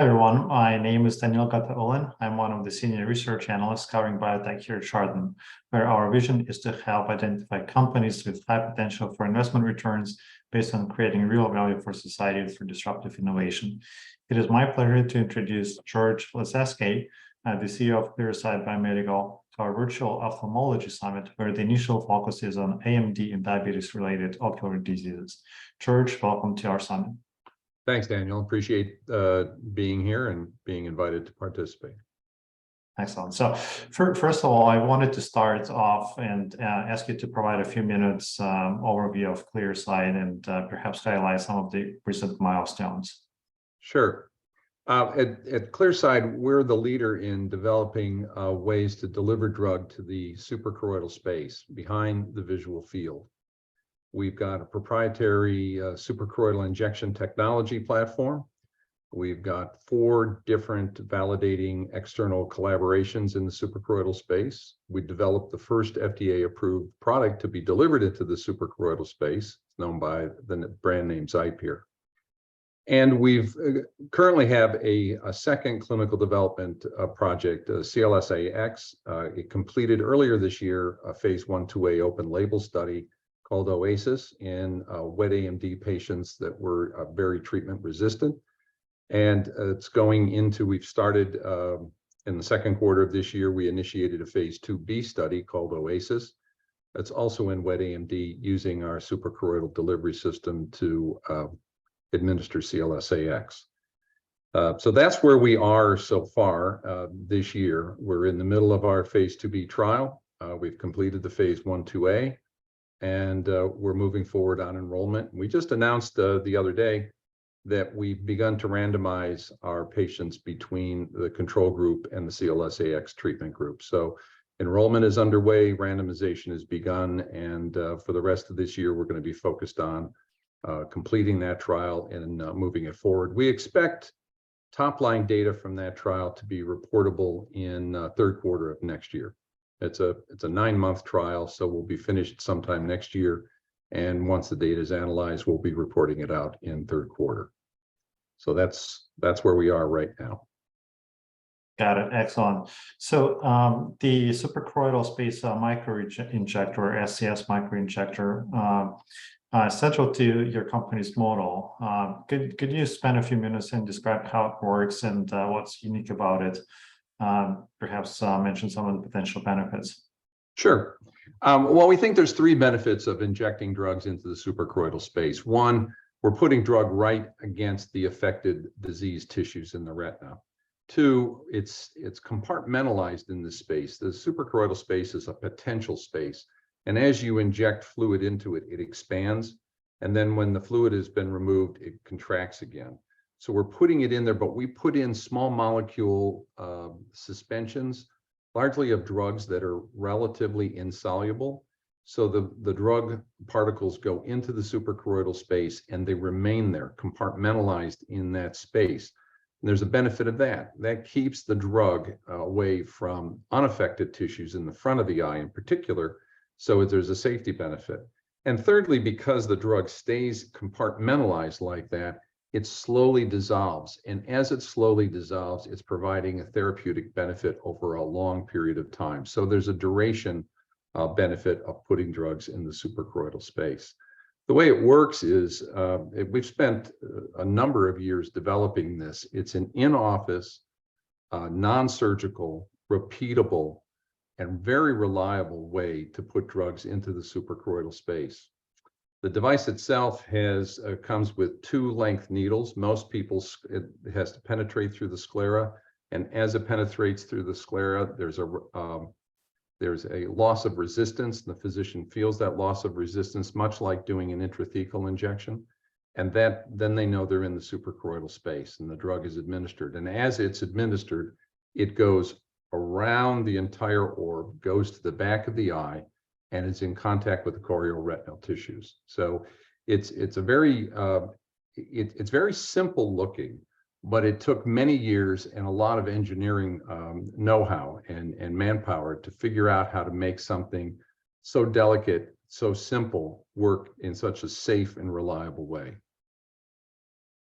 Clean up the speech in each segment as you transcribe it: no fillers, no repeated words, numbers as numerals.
Hi everyone, my name is Daniil Gataulin. I'm one of the senior research analysts covering biotech here at Chardan, where our vision is to help identify companies with high potential for investment returns based on creating real value for society through disruptive innovation. It is my pleasure to introduce George Lasezkay, the CEO of Clearside Biomedical, to our virtual ophthalmology summit, where the initial focus is on AMD and diabetes-related ocular diseases. George, welcome to our summit. Thanks, Daniel. Appreciate being here and being invited to participate. Excellent. So first of all, I wanted to start off and ask you to provide a few minutes overview of Clearside and perhaps highlight some of the recent milestones. Sure. At Clearside, we're the leader in developing ways to deliver drug to the suprachoroidal space behind the visual field. We've got a proprietary suprachoroidal injection technology platform. We've got 4 different validating external collaborations in the suprachoroidal space. We developed the first FDA-approved product to be delivered into the suprachoroidal space, known by the brand name Xipere. And we've currently have a second clinical development project, CLSAx. It completed earlier this year a phase 1/2A open label study called Oasis in wet AMD patients that were very treatment resistant. And it's going into, we've started in the second quarter of this year, we initiated a phase 2B study called Oasis. That's also in wet AMD using our suprachoroidal delivery system to administer CLSAx. So that's where we are so far this year. We're in the middle of our phase 2B trial. We've completed the phase 1/2A. And we're moving forward on enrollment. We just announced the other day that we've begun to randomize our patients between the control group and the CLSAx treatment group. So enrollment is underway, randomization has begun, and for the rest of this year, we're going to be focused on completing that trial and moving it forward. We expect top-line data from that trial to be reportable in third quarter of next year. It's a 9-month trial, so we'll be finished sometime next year. And once the data is analyzed, we'll be reporting it out in third quarter. So that's where we are right now. Got it. Excellent. So the suprachoroidal space micro injector, SCS Micro Injector, central to your company's model. Could you spend a few minutes and describe how it works and what's unique about it? Perhaps mention some of the potential benefits. Sure. Well, we think there's 3 benefits of injecting drugs into the suprachoroidal space. 1, we're putting drug right against the affected diseased tissues in the retina. 2, it's compartmentalized in this space. The suprachoroidal space is a potential space. And as you inject fluid into it, it expands. And then when the fluid has been removed, it contracts again. So we're putting it in there, but we put in small molecule suspensions, largely of drugs that are relatively insoluble. So the drug particles go into the suprachoroidal space and they remain there, compartmentalized in that space. And there's a benefit of that. That keeps the drug away from unaffected tissues in the front of the eye in particular. So there's a safety benefit. And thirdly, because the drug stays compartmentalized like that, it slowly dissolves. And as it slowly dissolves, it's providing a therapeutic benefit over a long period of time. So there's a duration benefit of putting drugs in the suprachoroidal space. The way it works is we've spent a number of years developing this. It's an in-office, non-surgical, repeatable, and very reliable way to put drugs into the suprachoroidal space. The device itself comes with 2 length needles. Most people, it has to penetrate through the sclera, and as it penetrates through the sclera, there's a loss of resistance. The physician feels that loss of resistance, much like doing an intrathecal injection, and then they know they're in the suprachoroidal space, and the drug is administered. And as it's administered, it goes around the entire orb, goes to the back of the eye, and it's in contact with the chorioretinal tissues. So it's very simple looking, but it took many years and a lot of engineering know-how and manpower to figure out how to make something so delicate, so simple work in such a safe and reliable way.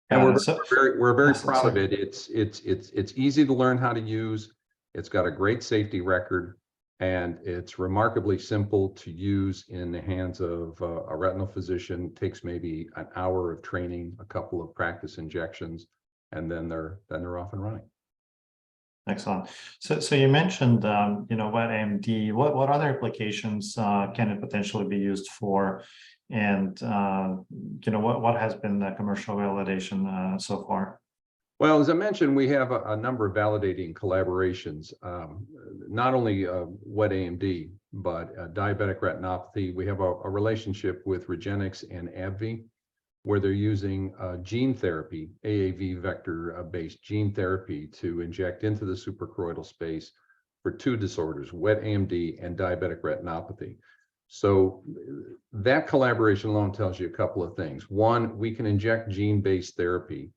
And we're So, very so- proud of sorry. it. It's easy to learn how to use. It's got a great safety record, and it's remarkably simple to use in the hands of a retinal physician. It takes maybe an hour of training, a couple of practice injections, and then they're off and running. Excellent. So you mentioned, wet AMD. What other applications can it potentially be used for? And, what has been the commercial validation so far? Well, as I mentioned, we have a number of validating collaborations, not only wet AMD, but diabetic retinopathy. We have a relationship with Regenix and AbbVie, where they're using gene therapy, AAV vector-based gene therapy to inject into the suprachoroidal space for two disorders, wet AMD and diabetic retinopathy. So that collaboration alone tells you a couple of things. One, we can inject gene-based therapy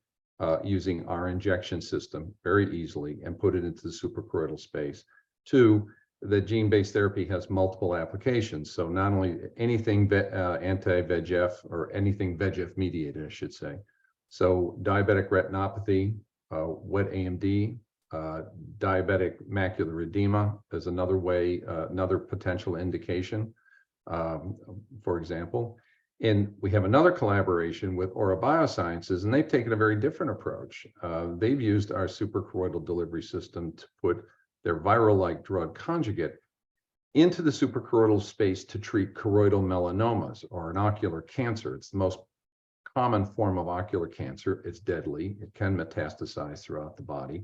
using our injection system very easily and put it into the suprachoroidal space. Two, the gene-based therapy has multiple applications. So not only anything anti-VEGF or anything VEGF mediated, I should say. So diabetic retinopathy, wet AMD, diabetic macular edema is another way, another potential indication, for example. And we have another collaboration with Aura Biosciences, and they've taken a very different approach. They've used our suprachoroidal delivery system to put their viral-like drug conjugate into the suprachoroidal space to treat choroidal melanomas, or an ocular cancer. It's the most common form of ocular cancer. It's deadly. It can metastasize throughout the body.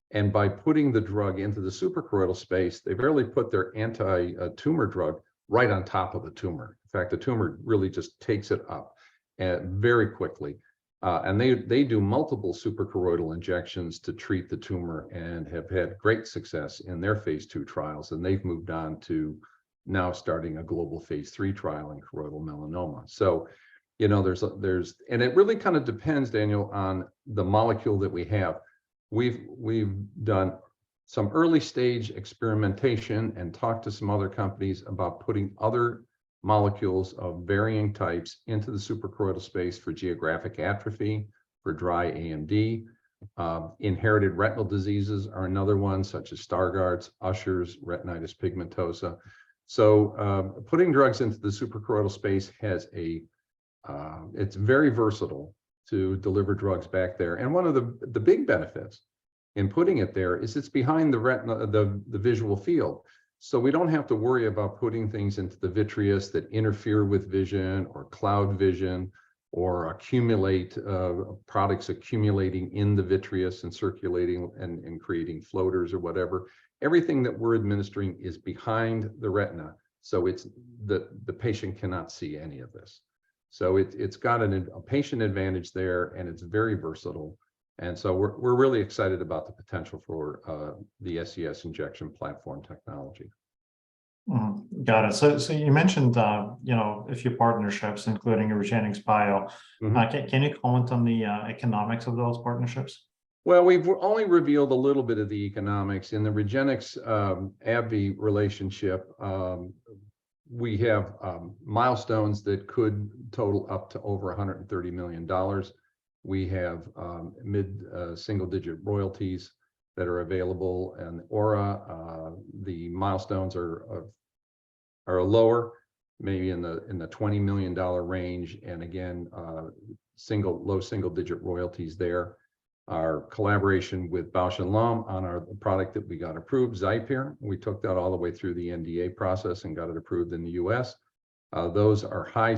And by putting the drug into the suprachoroidal space, they've really put their anti-tumor drug right on top of the tumor. In fact, the tumor really just takes it up very quickly. And they do multiple suprachoroidal injections to treat the tumor and have had great success in their phase 2 trials. And they've moved on to now starting a global phase 3 trial in choroidal melanoma. So, and it really kind of depends, Daniel, on the molecule that we have. We've done some early stage experimentation and talked to some other companies about putting other molecules of varying types into the suprachoroidal space for geographic atrophy, for dry AMD. Inherited retinal diseases are another one, such as Stargardt's, Usher's, retinitis pigmentosa. So putting drugs into the suprachoroidal space has it's very versatile to deliver drugs back there. And one of the big benefits in putting it there is it's behind the retina, the visual field. So we don't have to worry about putting things into the vitreous that interfere with vision or cloud vision or accumulate products accumulating in the vitreous and circulating and creating floaters or whatever. Everything that we're administering is behind the retina. So it's the patient cannot see any of this. So it's got a patient advantage there, and it's very versatile. And so we're really excited about the potential for the SCS injection platform technology. Got it. So you mentioned a few partnerships, including Regenix Bio. Can you comment on the economics of those partnerships? Well, we've only revealed a little bit of the economics. In the Regenix AbbVie relationship, we have milestones that could total up to over $130 million. We have mid-single-digit royalties that are available, and Aura, the milestones are lower, maybe in the $20 million range, and again, low single-digit royalties there. Our collaboration with Bausch + Lomb on our product that we got approved, Xipere, we took that all the way through the NDA process and got it approved in the U.S. Those are high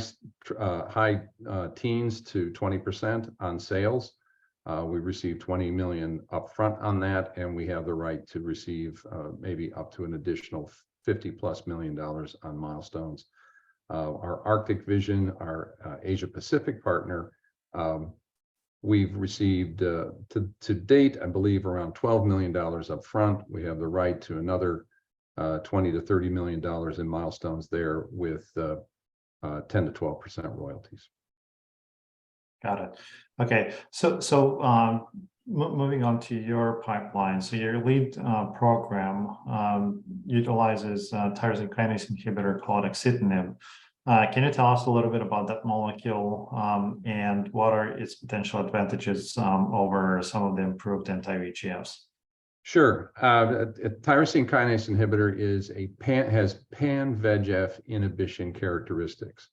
teens to 20% on sales. We received $20 million upfront on that, and we have the right to receive maybe up to an additional $50+ million on milestones. Our Arctic Vision, our Asia Pacific partner, we've received to date, I believe, around $12 million upfront. We have the right to another $20 to $30 million in milestones there with 10 to 12% royalties. Got it. Okay, so moving on to your pipeline. So your lead program utilizes tyrosine kinase inhibitor called axitinib. Can you tell us a little bit about that molecule and what are its potential advantages over some of the improved anti-VEGFs? Sure. A tyrosine kinase inhibitor has pan-VEGF inhibition characteristics.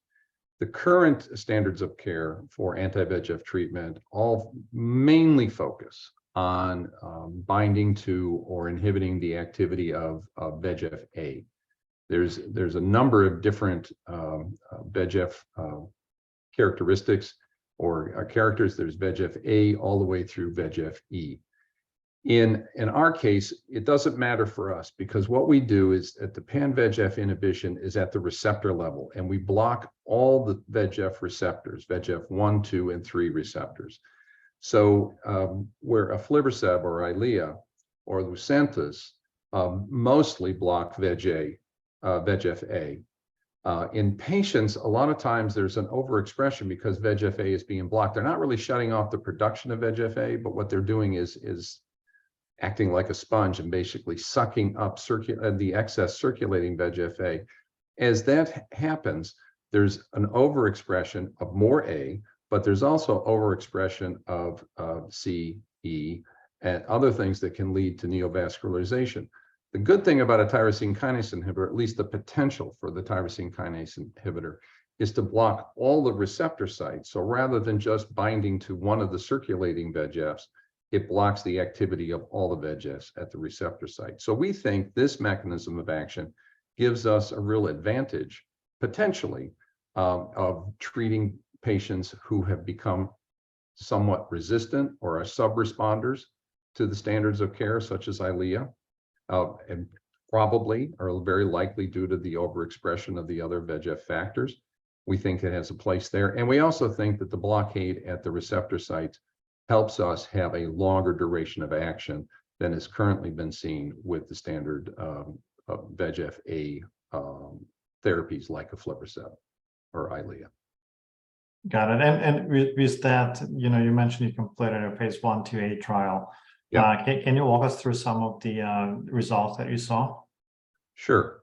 The current standards of care for anti-VEGF treatment all mainly focus on binding to or inhibiting the activity of VEGF-A. There's a number of different VEGF characteristics or characters. There's VEGF-A all the way through VEGF-E. In our case, it doesn't matter for us because what we do is at the pan-VEGF inhibition is at the receptor level, and we block all the VEGF receptors, VEGF 1, 2, and 3 receptors. So where aflibercept or Eylea or Lucentis mostly block VEGF-A. In patients, a lot of times there's an overexpression because VEGF-A is being blocked. They're not really shutting off the production of VEGF-A, but what they're doing is acting like a sponge and basically sucking up the excess circulating VEGF-A. As that happens, there's an overexpression of more A, but there's also overexpression of C, E, and other things that can lead to neovascularization. The good thing about a tyrosine kinase inhibitor, at least the potential for the tyrosine kinase inhibitor, is to block all the receptor sites. So rather than just binding to one of the circulating VEGFs, it blocks the activity of all the VEGFs at the receptor site. So we think this mechanism of action gives us a real advantage, potentially, of treating patients who have become somewhat resistant or are sub-responders to the standards of care, such as Eylea, and probably or very likely due to the overexpression of the other VEGF factors. We think it has a place there. And we also think that the blockade at the receptor sites helps us have a longer duration of action than has currently been seen with the standard VEGF-A therapies like aflibercept or Eylea. Got it. And with that, you mentioned you completed a phase 1/2A trial. Yeah. Can you walk us through some of the results that you saw? Sure.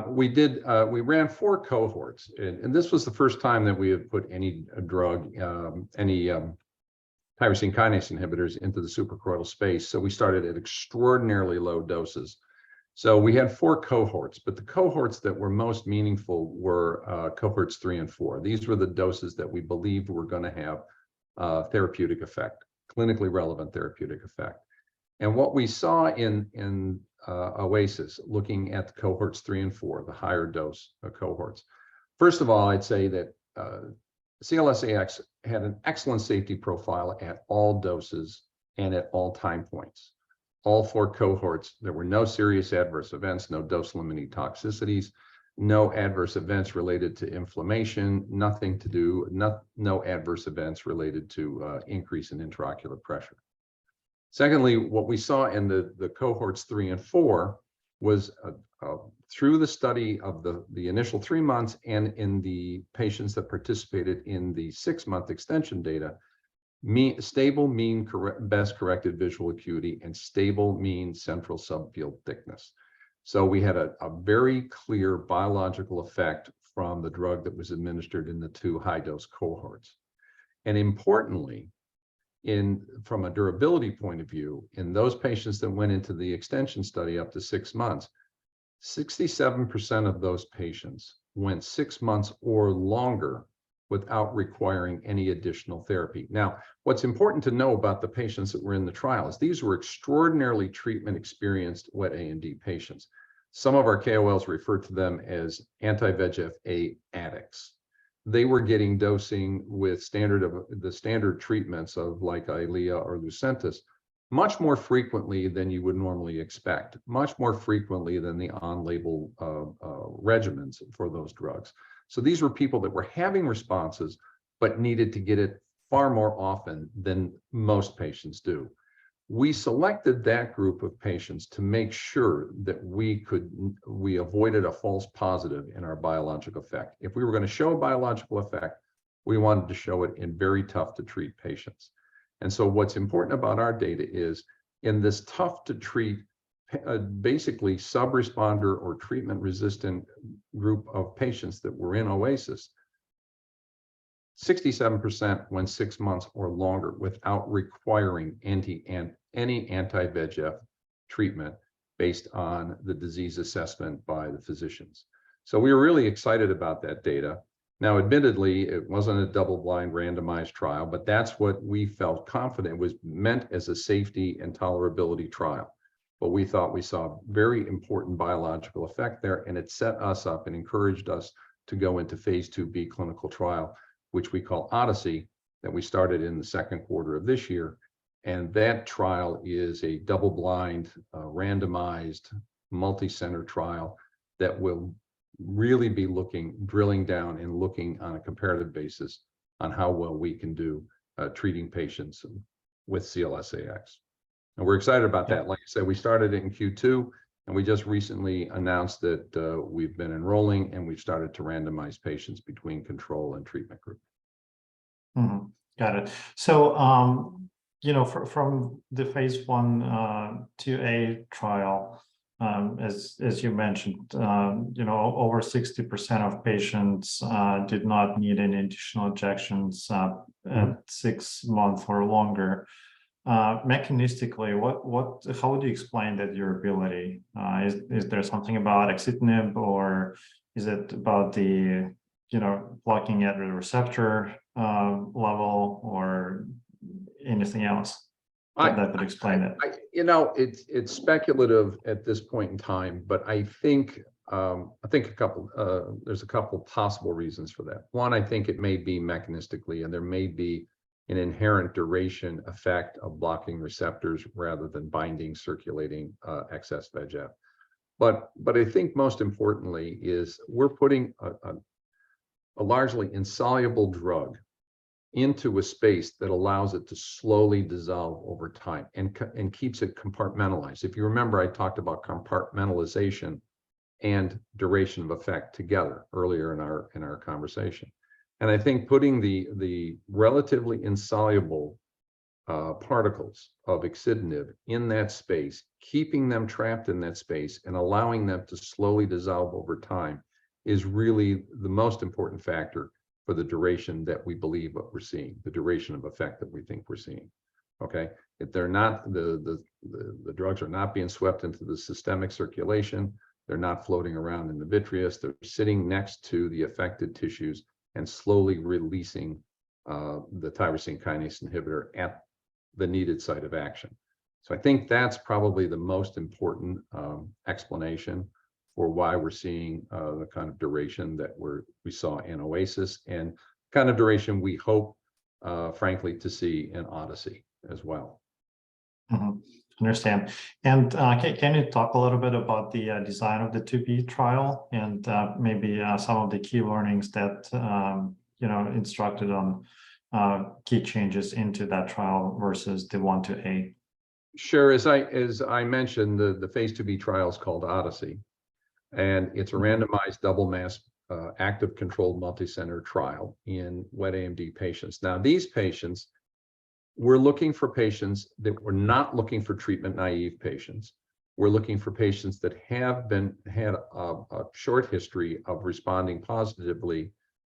We ran 4 cohorts, and this was the first time that we had put any drug, tyrosine kinase inhibitors into the suprachoroidal space. So we started at extraordinarily low doses. So we had 4 cohorts, but the cohorts that were most meaningful were cohorts 3 and 4. These were the doses that we believed were going to have therapeutic effect, clinically relevant therapeutic effect. And what we saw in OASIS, looking at the cohorts 3 and 4, the higher dose cohorts. First of all, I'd say that CLSAx had an excellent safety profile at all doses and at all time points. All 4 cohorts, there were no serious adverse events, no dose-limiting toxicities, no adverse events related to inflammation, no adverse events related to increase in intraocular pressure. Secondly, what we saw in the cohorts 3 and 4 was through the study of the initial 3 months and in the patients that participated in the 6-month extension data, stable mean best corrected visual acuity and stable mean central subfield thickness. So we had a very clear biological effect from the drug that was administered in the 2 high-dose cohorts. And importantly, from a durability point of view, in those patients that went into the extension study up to 6 months, 67% of those patients went 6 months or longer without requiring any additional therapy. Now, what's important to know about the patients that were in the trial is these were extraordinarily treatment-experienced wet AMD patients. Some of our KOLs refer to them as anti-VEGF-A addicts. They were getting dosing with the standard treatments of like Eylea or Lucentis much more frequently than you would normally expect, much more frequently than the on-label regimens for those drugs. So these were people that were having responses, but needed to get it far more often than most patients do. We selected that group of patients to make sure that we avoided a false positive in our biological effect. If we were going to show a biological effect, we wanted to show it in very tough to treat patients. And so what's important about our data is in this tough to treat basically sub-responder or treatment-resistant group of patients that were in OASIS, 67% went 6 months or longer without requiring any anti-VEGF treatment based on the disease assessment by the physicians. So we were really excited about that data. Now, admittedly, it wasn't a double-blind randomized trial, but that's what we felt confident was meant as a safety and tolerability trial. But we thought we saw very important biological effect there, and it set us up and encouraged us to go into phase 2b clinical trial, which we call Odyssey, that we started in the second quarter of this year. And that trial is a double-blind, randomized, multi-center trial that will really be drilling down and looking on a comparative basis on how well we can do treating patients with CLSAx. And we're excited about that. Like I said, we started it in Q2, and we just recently announced that we've been enrolling and we've started to randomize patients between control and treatment group. Mm-hmm. Got it. So, from the phase 1/2a trial, as you mentioned, over 60% of patients did not need any additional injections at 6 months or longer. Mechanistically, how would you explain that durability? Is there something about axitinib, or is it about the blocking at the receptor level, or anything else that could explain it? It's speculative at this point in time, but I think there's a couple possible reasons for that. One, I think it may be mechanistically, and there may be an inherent duration effect of blocking receptors rather than binding circulating excess VEGF. But I think most importantly is we're putting a largely insoluble drug into a space that allows it to slowly dissolve over time and keeps it compartmentalized. If you remember, I talked about compartmentalization and duration of effect together earlier in our conversation. And I think putting the relatively insoluble particles of axitinib in that space, keeping them trapped in that space and allowing them to slowly dissolve over time is really the most important factor for the duration that we believe what we're seeing, the duration of effect that we think we're seeing. Okay, if they're not, the drugs are not being swept into the systemic circulation, they're not floating around in the vitreous, they're sitting next to the affected tissues and slowly releasing the tyrosine kinase inhibitor at the needed site of action. So I think that's probably the most important explanation for why we're seeing the kind of duration that we saw in OASIS, and kind of duration we hope, frankly, to see in Odyssey as well. Mm-hmm. Understand. And can you talk a little bit about the design of the 2B trial, and maybe some of the key learnings that instructed on key changes into that trial versus the 1/2a? Sure. As I mentioned, the phase 2B trial is called Odyssey, and it's a randomized double-masked active controlled multi-center trial in wet AMD patients. Now, these patients, we're looking for patients that we're not looking for treatment naive patients. We're looking for patients that have had a short history of responding positively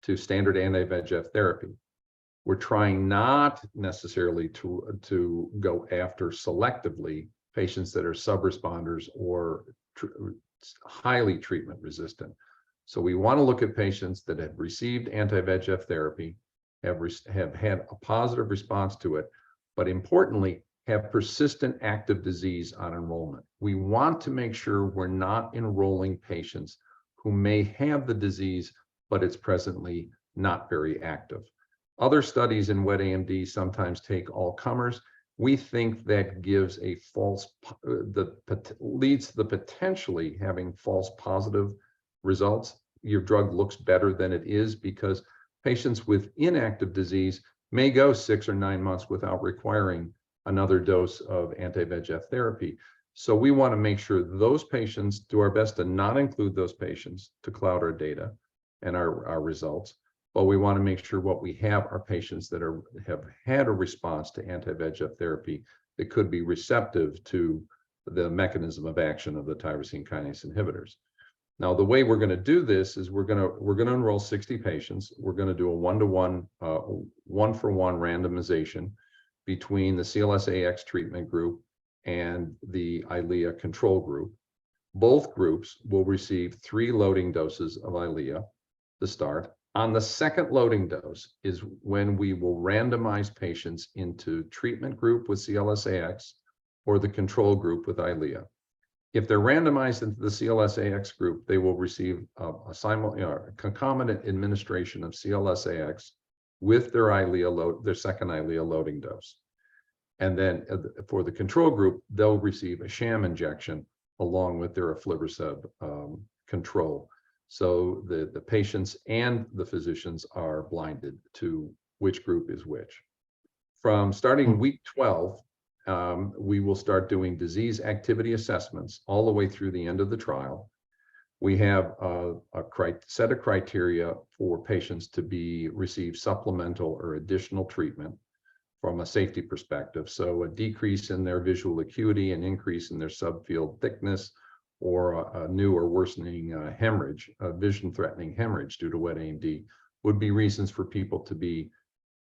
to standard anti-VEGF therapy. We're trying not necessarily to go after selectively patients that are sub-responders or highly treatment resistant. So we want to look at patients that have received anti-VEGF therapy, have had a positive response to it, but importantly, have persistent active disease on enrollment. We want to make sure we're not enrolling patients who may have the disease, but it's presently not very active. Other studies in wet AMD sometimes take all comers. We think that gives a leads to the potentially having false positive results. Your drug looks better than it is because patients with inactive disease may go 6 or 9 months without requiring another dose of anti-VEGF therapy. So we want to make sure those patients, do our best to not include those patients to cloud our data and our results. But we want to make sure what we have are patients that have had a response to anti-VEGF therapy that could be receptive to the mechanism of action of the tyrosine kinase inhibitors. Now, the way we're going to do this is we're going to enroll 60 patients. We're going to do a 1-to-1, 1-for-1 randomization between the CLSAx treatment group and the Eylea control group. Both groups will receive 3 loading doses of Eylea to start. On the second loading dose is when we will randomize patients into treatment group with CLSAx or the control group with Eylea. If they're randomized into the CLSAx group, they will receive a concomitant administration of CLSAx with their their second Eylea loading dose. And then for the control group, they'll receive a sham injection along with their aflibercept control. So the patients and the physicians are blinded to which group is which. From starting week 12, we will start doing disease activity assessments all the way through the end of the trial. We have a set of criteria for patients to receive supplemental or additional treatment from a safety perspective. So a decrease in their visual acuity, an increase in their subfield thickness, or a new or worsening hemorrhage, a vision-threatening hemorrhage due to wet AMD would be reasons for people to be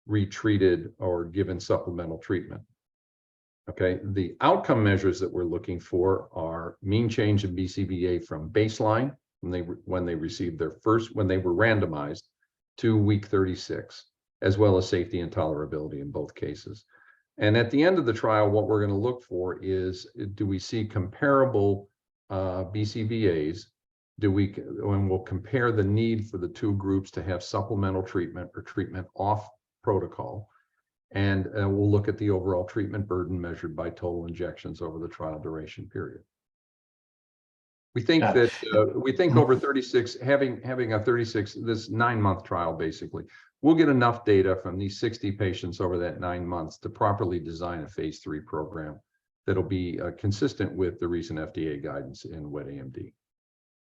retreated or given supplemental treatment. Okay, the outcome measures that we're looking for are mean change in BCVA from baseline when they received when they were randomized to week 36, as well as safety and tolerability in both cases. And at the end of the trial, what we're going to look for is, do we see comparable BCVAs? When we'll compare the need for the 2 groups to have supplemental treatment or treatment off protocol. And we'll look at the overall treatment burden measured by total injections over the trial duration period. We think over 36, having a this 9-month trial, basically, we'll get enough data from these 60 patients over that 9 months to properly design a phase 3 program that'll be consistent with the recent FDA guidance in wet AMD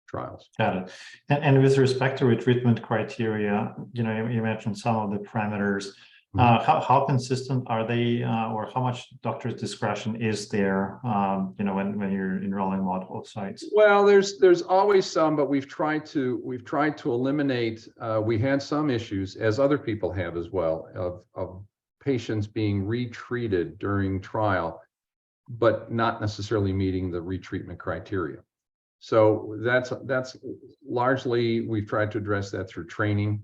trials. Got it. And with respect to retreatment criteria, you mentioned some of the parameters. How consistent are they, or how much doctor's discretion is there, when you're enrolling multiple sites? Well, there's always some, but we've tried to eliminate. We had some issues, as other people have as well, of patients being retreated during trial, but not necessarily meeting the retreatment criteria. So that's largely, we've tried to address that through training.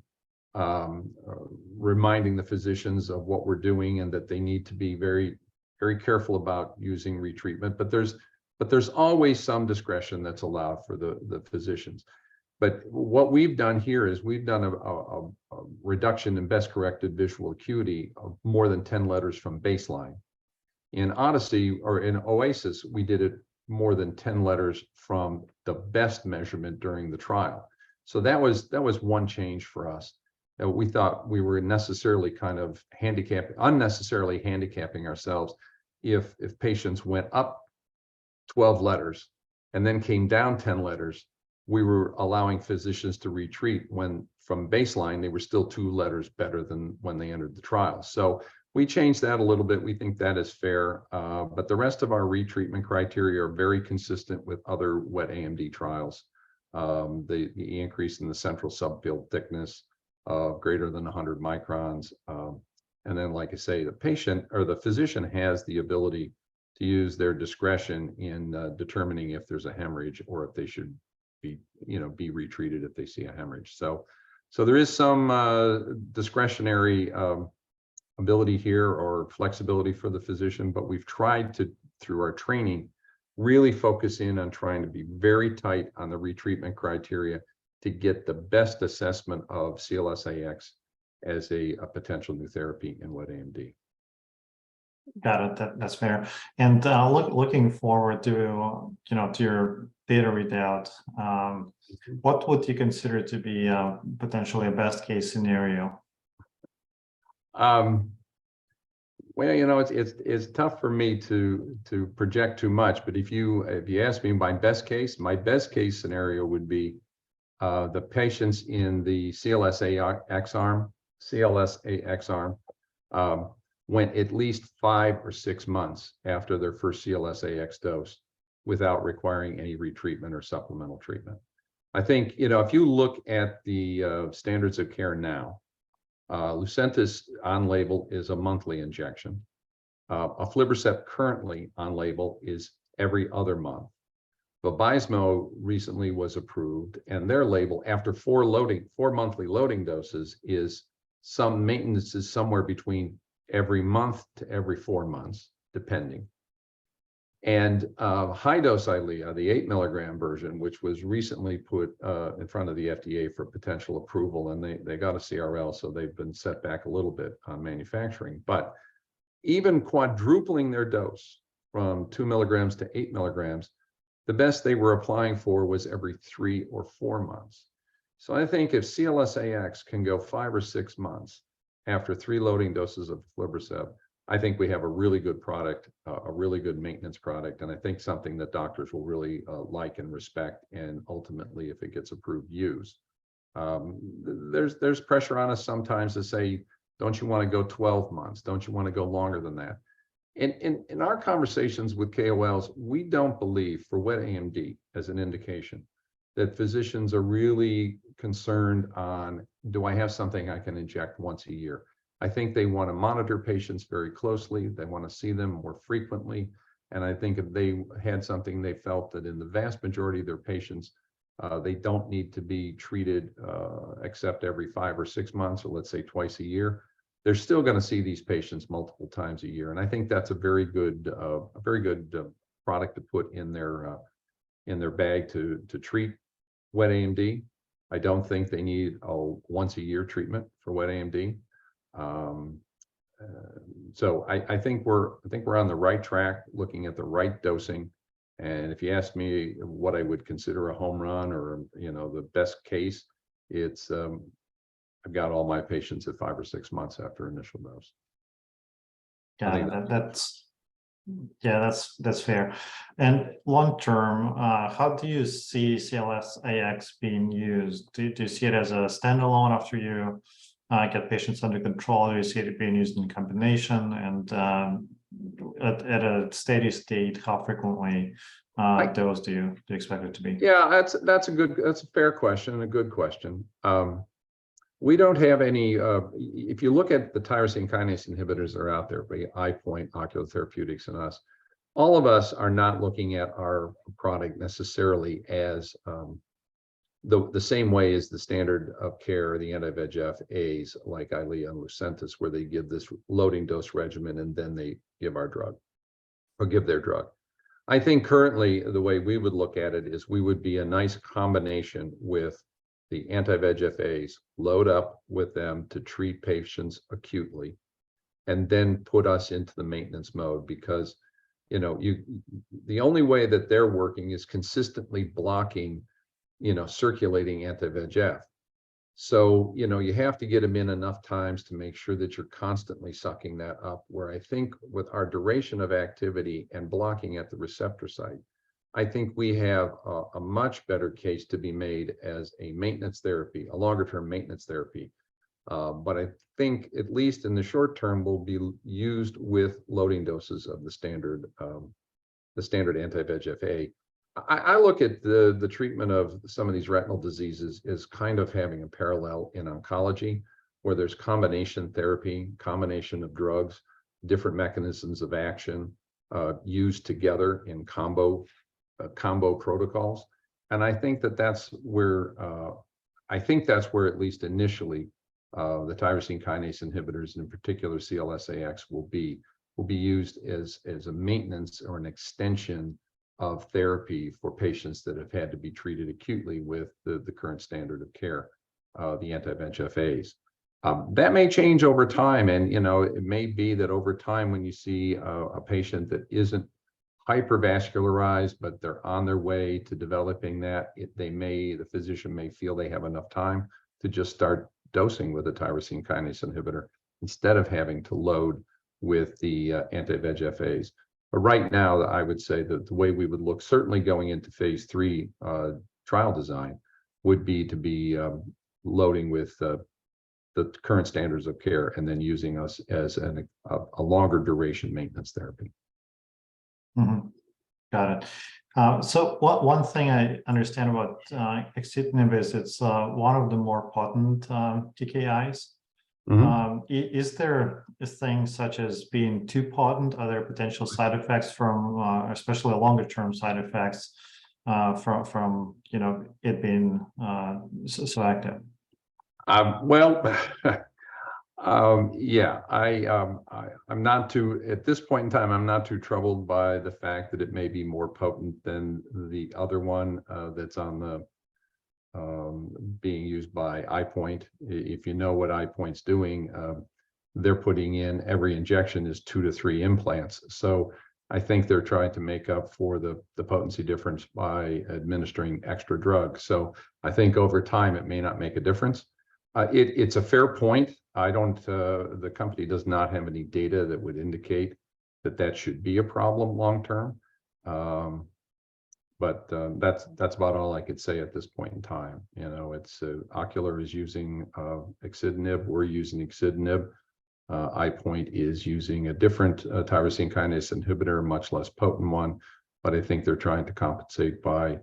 Reminding the physicians of what we're doing and that they need to be very, very careful about using retreatment. But there's always some discretion that's allowed for the physicians. But what we've done here is we've done a reduction in best corrected visual acuity of more than 10 letters from baseline. In Odyssey or in Oasis, we did it more than 10 letters from the best measurement during the trial. So that was one change for us. We thought we were unnecessarily handicapping ourselves if patients went up 12 letters and then came down 10 letters. We were allowing physicians to retreat when from baseline they were still 2 letters better than when they entered the trial. So we changed that a little bit. We think that is fair, but the rest of our retreatment criteria are very consistent with other wet AMD trials. The increase in the central subfield thickness of greater than 100 microns. And then, like I say, the patient or the physician has the ability to use their discretion in determining if there's a hemorrhage or if they should be retreated if they see a hemorrhage. So there is some discretionary ability here or flexibility for the physician, but we've tried to, through our training, really focus in on trying to be very tight on the retreatment criteria to get the best assessment of CLSAx as a potential new therapy in wet AMD. Got it. That's fair. And looking forward to your data readout, what would you consider to be potentially a best case scenario? Well, it's tough for me to project too much. But if you ask me my best case scenario would be the patients in the CLSAx arm went at least 5 or 6 months after their first CLSAx dose without requiring any retreatment or supplemental treatment. I think, if you look at the standards of care now, Lucentis on label is a monthly injection. Aflibercept currently on label is every other month. Vabysmo recently was approved, and their label after 4 monthly loading doses is some maintenance is somewhere between every month to every 4 months, depending. And high dose Eylea, the 8 milligram version, which was recently put in front of the FDA for potential approval, and they got a CRL, so they've been set back a little bit on manufacturing. But even quadrupling their dose from 2 milligrams to 8 milligrams, the best they were applying for was every 3 or 4 months. So I think if CLSAx can go 5 or 6 months after 3 loading doses of aflibercept, I think we have a really good product, a really good maintenance product, and I think something that doctors will really like and respect, and ultimately, if it gets approved, use. There's pressure on us sometimes to say, don't you want to go 12 months? Don't you want to go longer than that? In our conversations with KOLs, we don't believe for wet AMD as an indication that physicians are really concerned on, do I have something I can inject once a year? I think they want to monitor patients very closely. They want to see them more frequently. And I think if they had something they felt that in the vast majority of their patients, they don't need to be treated except every 5 or 6 months, or let's say twice a year, they're still going to see these patients multiple times a year. And I think that's a very good product to put in their bag to treat wet AMD. I don't think they need a once a year treatment for wet AMD. So I think we're on the right track, looking at the right dosing. And if you ask me what I would consider a home run, or the best case, it's I've got all my patients at 5 or 6 months after initial dose. Yeah, that's fair. And long term, how do you see CLSAx being used? Do you see it as a standalone after you get patients under control? Do you see it being used in combination? And at a steady state, how frequently dose do you expect it to be? Yeah, that's a fair question and a good question. We don't have any, if you look at the tyrosine kinase inhibitors that are out there by EyePoint, Ocular Therapeutics, and us, all of us are not looking at our product necessarily as the same way as the standard of care, the anti-VEGF-As like Eylea and Lucentis, where they give this loading dose regimen and then they give our drug or give their drug. I think currently the way we would look at it is we would be a nice combination with the anti-VEGF-As, load up with them to treat patients acutely, and then put us into the maintenance mode, because the only way that they're working is consistently blocking circulating anti-VEGF. So you have to get them in enough times to make sure that you're constantly sucking that up, where I think with our duration of activity and blocking at the receptor site, I think we have a much better case to be made as a maintenance therapy, a longer term maintenance therapy. But I think at least in the short term will be used with loading doses of the standard anti-VEGF-A. I look at the treatment of some of these retinal diseases as kind of having a parallel in oncology, where there's combination therapy, combination of drugs, different mechanisms of action used together in combo protocols. And I think that's where at least initially the tyrosine kinase inhibitors, in particular CLSAx, will be used as a maintenance or an extension of therapy for patients that have had to be treated acutely with the current standard of care, the anti-VEGF-As. That may change over time, and it may be that over time, when you see a patient that isn't hypervascularized, but they're on their way to developing that, the physician may feel they have enough time to just start dosing with a tyrosine kinase inhibitor instead of having to load with the anti-VEGF-As. But right now, I would say that the way we would look, certainly going into phase 3 trial design, would be to be loading with the current standards of care and then using us as a longer duration maintenance therapy. Mm-hmm. Got it. So one thing I understand about axitinib is it's one of the more potent TKIs. Is there a thing such as being too potent? Are there potential side effects from, especially longer term side effects from it being so active? Well, yeah, I'm not too, at this point in time, I'm not too troubled by the fact that it may be more potent than the other one that's on the being used by iPoint. If you know what iPoint's doing, they're putting in every injection is 2 to 3 implants. So I think they're trying to make up for the potency difference by administering extra drugs. So I think over time it may not make a difference. It's a fair point. I don't, the company does not have any data that would indicate that that should be a problem long-term. But that's about all I could say at this point in time. You know, it's Ocular is using axitinib. We're using axitinib. iPoint is using a different tyrosine kinase inhibitor, a much less potent one. But I think they're trying to compensate by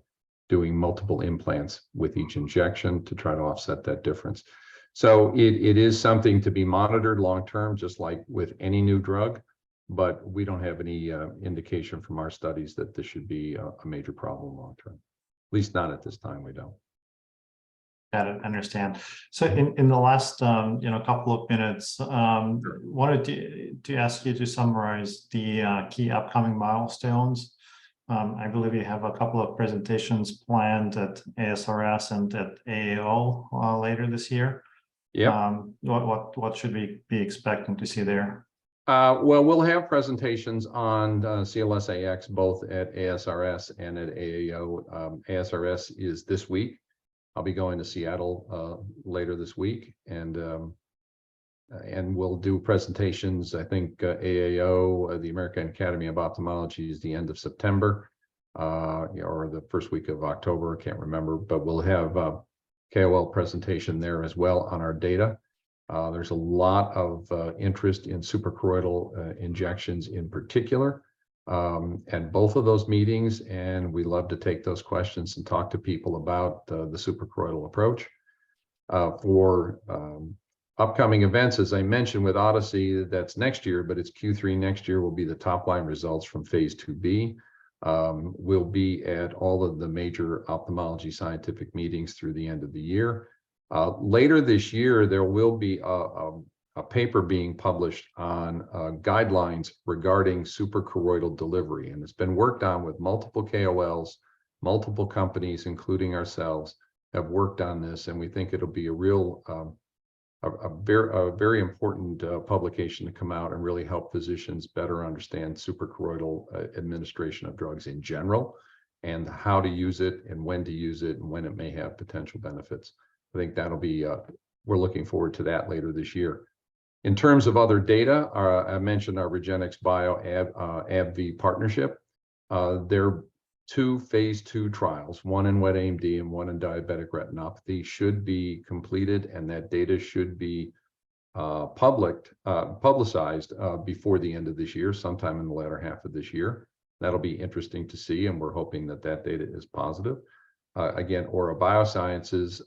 doing multiple implants with each injection to try to offset that difference. So it is something to be monitored long-term, just like with any new drug, but we don't have any indication from our studies that this should be a major problem long-term. At least not at this time, we don't. Got it, understand. So in the last couple of minutes, wanted to ask you to summarize the key upcoming milestones. I believe you have a couple of presentations planned at ASRS and at AAO later this year. Yeah. What should we be expecting to see there? Well, we'll have presentations on CLSAx both at ASRS and at AAO. ASRS is this week. I'll be going to Seattle later this week, and we'll do presentations. I think AAO, the American Academy of Ophthalmology, is the end of September, or the first week of October. I can't remember, but we'll have KOL presentation there as well on our data. There's a lot of interest in suprachoroidal injections in particular at both of those meetings, and we love to take those questions and talk to people about the suprachoroidal approach. For upcoming events, as I mentioned with Odyssey, that's next year, but it's Q3 next year will be the top line results from phase 2B. We'll be at all of the major ophthalmology scientific meetings through the end of the year. Later this year, there will be a paper being published on guidelines regarding suprachoroidal delivery, and it's been worked on with multiple KOLs, multiple companies, including ourselves, have worked on this, and we think it'll be a real, a very important publication to come out and really help physicians better understand suprachoroidal administration of drugs in general, and how to use it and when to use it and when it may have potential benefits. I think that'll be, we're looking forward to that later this year. In terms of other data, I mentioned our REGENXBIO AbbVie partnership. There are 2 phase 2 trials, one in wet AMD and one in diabetic retinopathy, should be completed, and that data should be publicized before the end of this year, sometime in the latter half of this year. That'll be interesting to see, and we're hoping that that data is positive. Again, Aura Biosciences,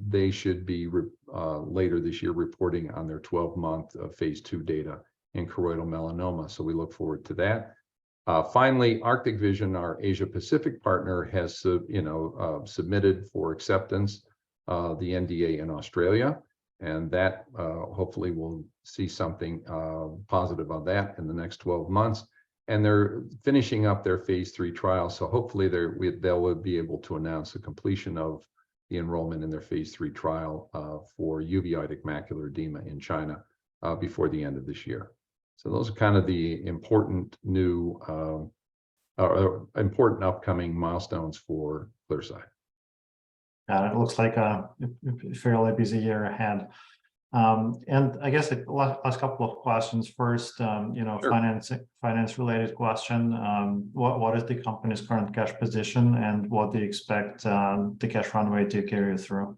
they should be later this year reporting on their 12-month phase 2 data in choroidal melanoma. So we look forward to that. Finally, Arctic Vision, our Asia Pacific partner, has submitted for acceptance the NDA in Australia, and that hopefully we'll see something positive on that in the next 12 months. And they're finishing up their phase 3 trial, so hopefully they'll be able to announce the completion of the enrollment in their phase 3 trial for uveitic macular edema in China before the end of this year. So those are kind of the important new, important upcoming milestones for Clearside. It looks like a fairly busy year ahead. And I guess the last couple of questions. First, sure. finance related question. What is the company's current cash position, and what do you expect the cash runway to carry you through?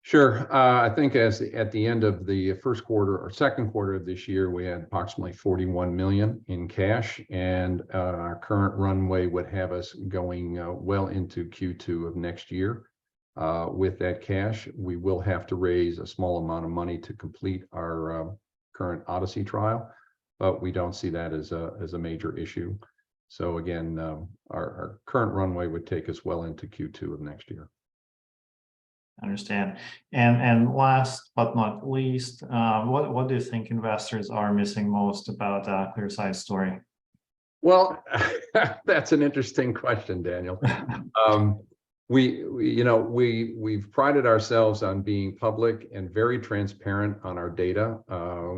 Sure. I think at the end of the first quarter or second quarter of this year, we had approximately 41 million in cash, and our current runway would have us going well into Q2 of next year. With that cash, we will have to raise a small amount of money to complete our current Odyssey trial, but we don't see that as a major issue. So again, our current runway would take us well into Q2 of next year. Understand. And last but not least, what do you think investors are missing most about Clearside's story? Well, that's an interesting question, Daniil. We've prided ourselves on being public and very transparent on our data.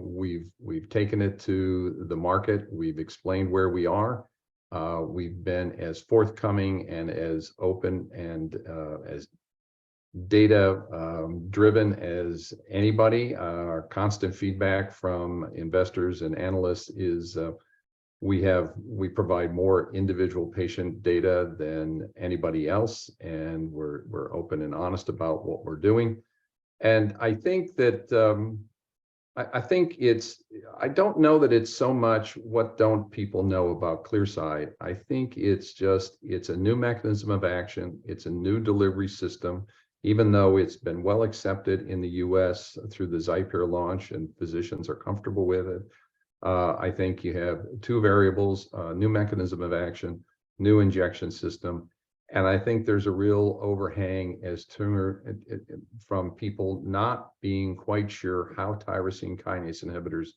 We've taken it to the market. We've explained where we are. We've been as forthcoming and as open and as data driven as anybody. Our constant feedback from investors and analysts is we provide more individual patient data than anybody else, and we're open and honest about what we're doing. And I think that I don't know that it's so much what don't people know about Clearside. I think it's a new mechanism of action. It's a new delivery system. Even though it's been well accepted in the US through the Xipere launch and physicians are comfortable with it, I think you have two variables, new mechanism of action, new injection system. And I think there's a real overhang from people not being quite sure how tyrosine kinase inhibitors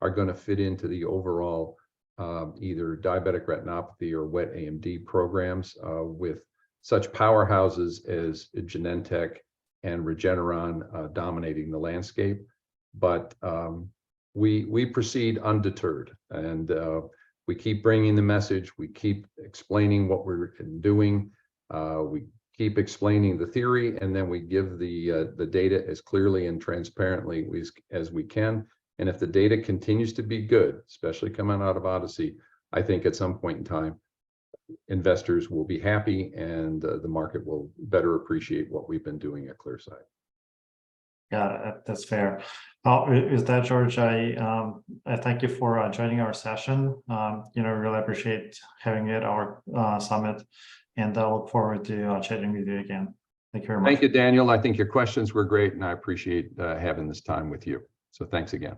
are going to fit into the overall either diabetic retinopathy or wet AMD programs with such powerhouses as Genentech and Regeneron dominating the landscape. But we proceed undeterred, and we keep bringing the message. We keep explaining what we're doing. We keep explaining the theory, and then we give the data as clearly and transparently as we can. And if the data continues to be good, especially coming out of Odyssey, I think at some point in time, investors will be happy, and the market will better appreciate what we've been doing at Clearside. Yeah, that's fair. With that, George, I thank you for joining our session. Really appreciate having you at our summit, and I look forward to chatting with you again. Thank you very much. Thank you, Daniil. I think your questions were great, and I appreciate having this time with you. So thanks again.